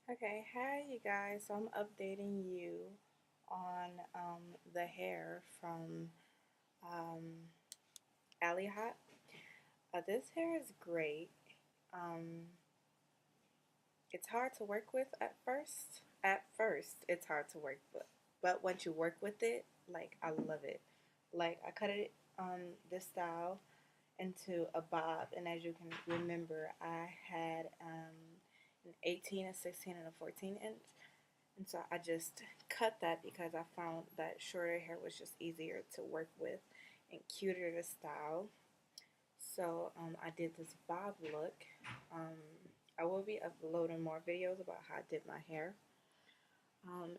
Okay, hi you guys. So I'm updating you on the hair from um, Ali Hot. This hair is great. Um, it's hard to work with at first. At first, it's hard to work with, but once you work with it, like I love it. Like I cut it this style into a bob, and as you can remember, I had an 18, a 16, and a 14 inch. And so I just cut that because I found that shorter hair was just easier to work with and cuter to style. So I did this bob look. Um, I will be uploading more videos about how I did my hair.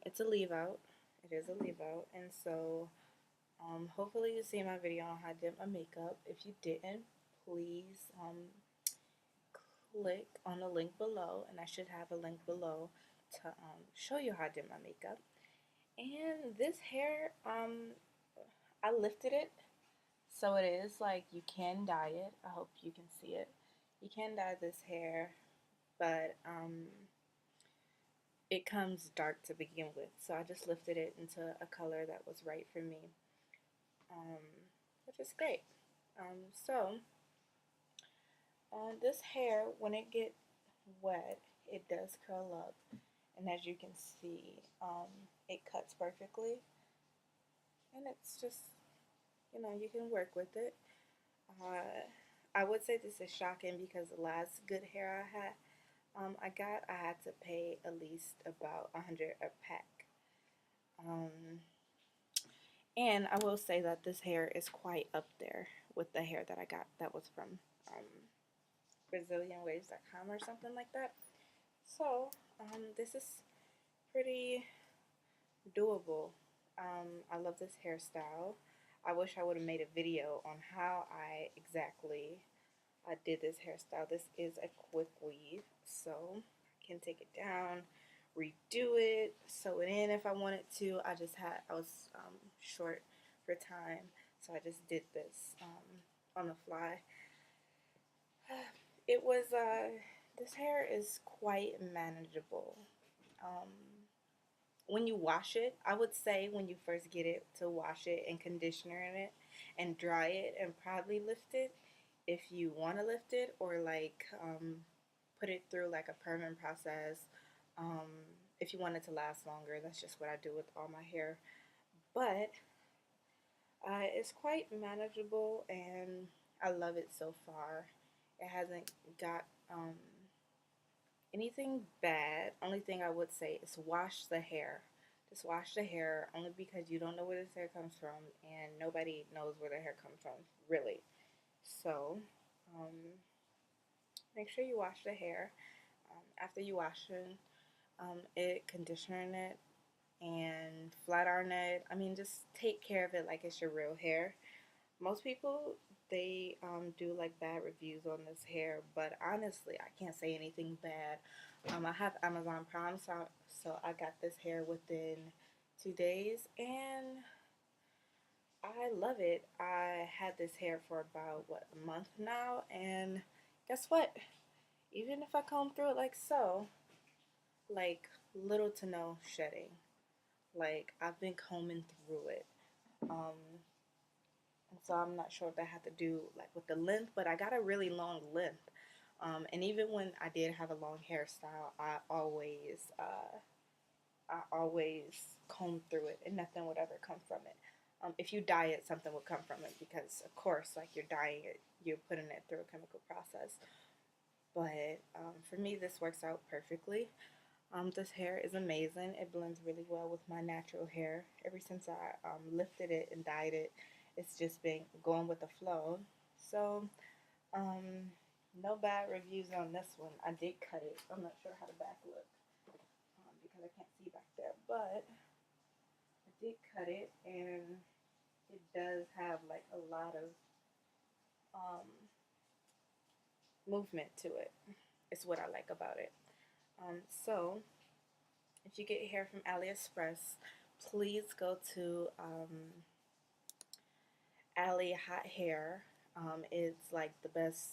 It's a leave out. It is a leave out. And so hopefully you see my video on how I did my makeup. If you didn't, please click on the link below. And I should have a link below to show you how I did my makeup. And this hair, I lifted it, so it is like you can dye it. I hope you can see it. You can dye this hair, but it comes dark to begin with. So I just lifted it into a color that was right for me, um, which is great. So this hair, when it gets wet, it does curl up, and as you can see, it cuts perfectly, and it's just you can work with it. Uh, I would say this is shocking because the last good hair I had to pay at least about 100 a pack. Um, and I will say that this hair is quite up there with the hair that I got that was from um, BrazilianWaves.com or something like that. So this is pretty doable. I love this hairstyle. I wish I would have made a video on how I exactly I did this hairstyle. This is a quick weave, so I can take it down, redo it, sew it in if I wanted to. I was short for time, so I just did this on the fly. It was, this hair is quite manageable. Um, when you wash it, I would say when you first get it to wash it and conditioner in it and dry it and probably lift it if you want to lift it or like put it through like a permanent process. Um, if you want it to last longer, that's just what I do with all my hair. But it's quite manageable and I love it so far. It hasn't got anything bad. Only thing I would say is wash the hair. Just wash the hair only because you don't know where this hair comes from and nobody knows where the hair comes from, really. So, make sure you wash the hair. After you wash it, conditioning it, and flat iron it. I mean, just take care of it like it's your real hair. Most people they do like bad reviews on this hair, but honestly, I can't say anything bad. I have Amazon Prime, so I got this hair within 2 days, and I love it. I had this hair for about what a month now, and guess what? Even if I comb through it like so, like little to no shedding. Like I've been combing through it. Um, and so I'm not sure if that had to do like with the length, but I got a really long length. And even when I did have a long hairstyle, I always comb through it, and nothing would ever come from it. If you dye it, something would come from it because, of course, like you're dyeing it, you're putting it through a chemical process. But for me, this works out perfectly. This hair is amazing. It blends really well with my natural hair. Ever since I lifted it and dyed it, it's just been going with the flow. So, um, no bad reviews on this one. I did cut it. I'm not sure how the back look because I can't see back there, but I did cut it, and it does have like a lot of um, movement to it. It's what I like about it. So, if you get hair from AliExpress, please go to Ali Hot Hair. It's like the best.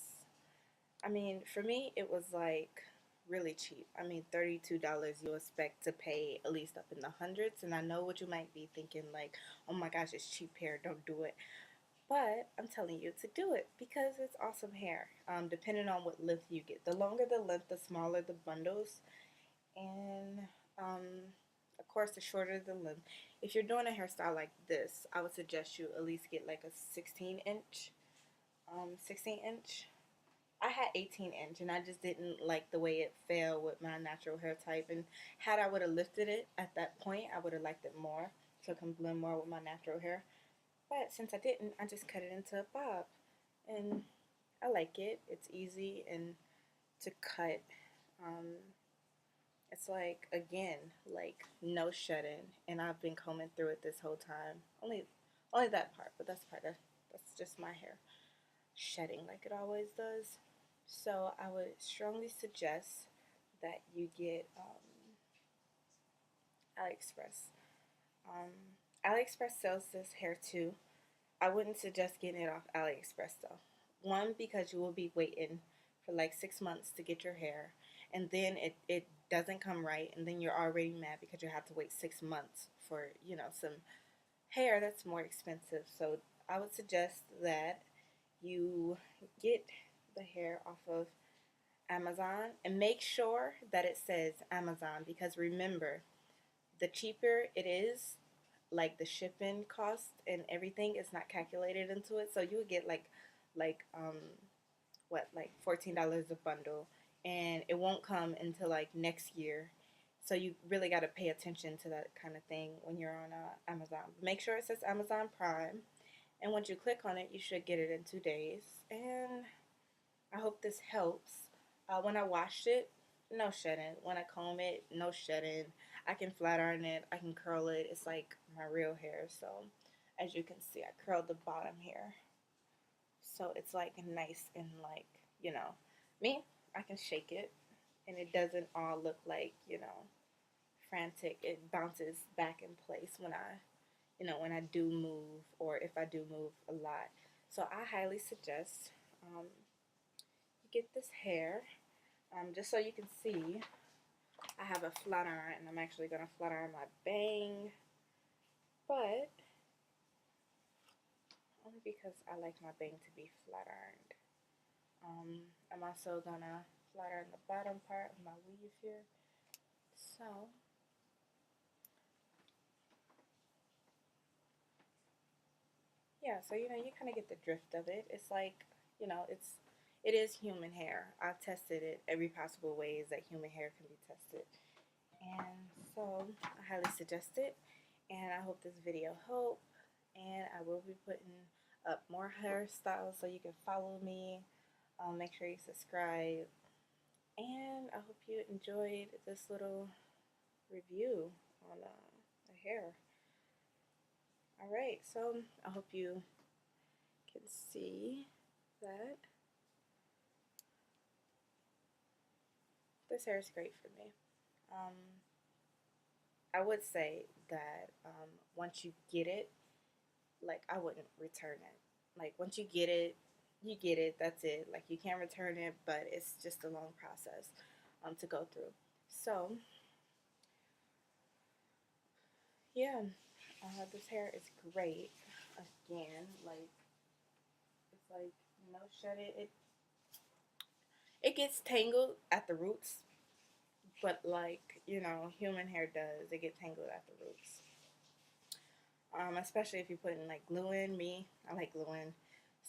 I mean, for me, it was like really cheap. I mean, $32 you expect to pay at least up in the hundreds. And I know what you might be thinking, like, oh my gosh, it's cheap hair, don't do it. But I'm telling you to do it because it's awesome hair. Depending on what length you get. The longer the length, the smaller the bundles. And of course, the shorter the length. If you're doing a hairstyle like this, I would suggest you at least get like a 16 inch. 16 inch. I had 18 inch and I just didn't like the way it fell with my natural hair type. And had I would have lifted it at that point, I would have liked it more so it can blend more with my natural hair. But since I didn't, I just cut it into a bob. And I like it. It's easy and to cut. Um, it's like, again, like no shedding. And I've been combing through it this whole time. Only that part, but that's the part that's just my hair shedding like it always does. So I would strongly suggest that you get AliExpress. Um, AliExpress sells this hair too. I wouldn't suggest getting it off AliExpress though. One, because you will be waiting for like 6 months to get your hair, and then it doesn't come right, and then you're already mad because you have to wait 6 months for, some hair that's more expensive. So I would suggest that you get the hair off of Amazon and make sure that it says Amazon, because remember, the cheaper it is, like the shipping cost and everything is not calculated into it. So you would get like what, like $14 a bundle, and it won't come until like next year. So you really got to pay attention to that kind of thing when you're on Amazon. Make sure it says Amazon Prime, and once you click on it, you should get it in 2 days. And I hope this helps. When I washed it, no shedding. When I comb it, no shedding. I can flat iron it. I can curl it. It's like my real hair. So as you can see, I curled the bottom here. So it's like nice and like, me, I can shake it and it doesn't all look like, frantic. It bounces back in place when I do move, or if I do move a lot. So I highly suggest you get this hair. Just so you can see, I have a flat iron, and I'm actually going to flat iron my bang, but only because I like my bang to be flat ironed. I'm also going to flat iron the bottom part of my weave here. So, yeah, so you kind of get the drift of it. It's like, it is human hair. I've tested it every possible ways that human hair can be tested. And so I highly suggest it. And I hope this video helped. And I will be putting up more hairstyles so you can follow me. Make sure you subscribe. And I hope you enjoyed this little review on the hair. Alright, so I hope you can see that this hair is great for me. Um, I would say that once you get it, like I wouldn't return it. Like once you get it, that's it. Like you can't return it, but it's just a long process to go through. So yeah, this hair is great. Again, like it's like no shut it gets tangled at the roots, but like human hair does, it get tangled at the roots. Especially if you put in like glue in. I like glue in,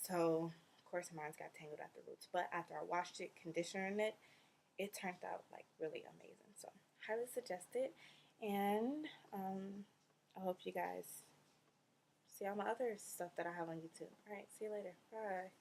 so of course mine's got tangled at the roots. But after I washed it, conditioning it, it turned out like really amazing. So highly suggest it, and I hope you guys see all my other stuff that I have on YouTube. All right, see you later. Bye.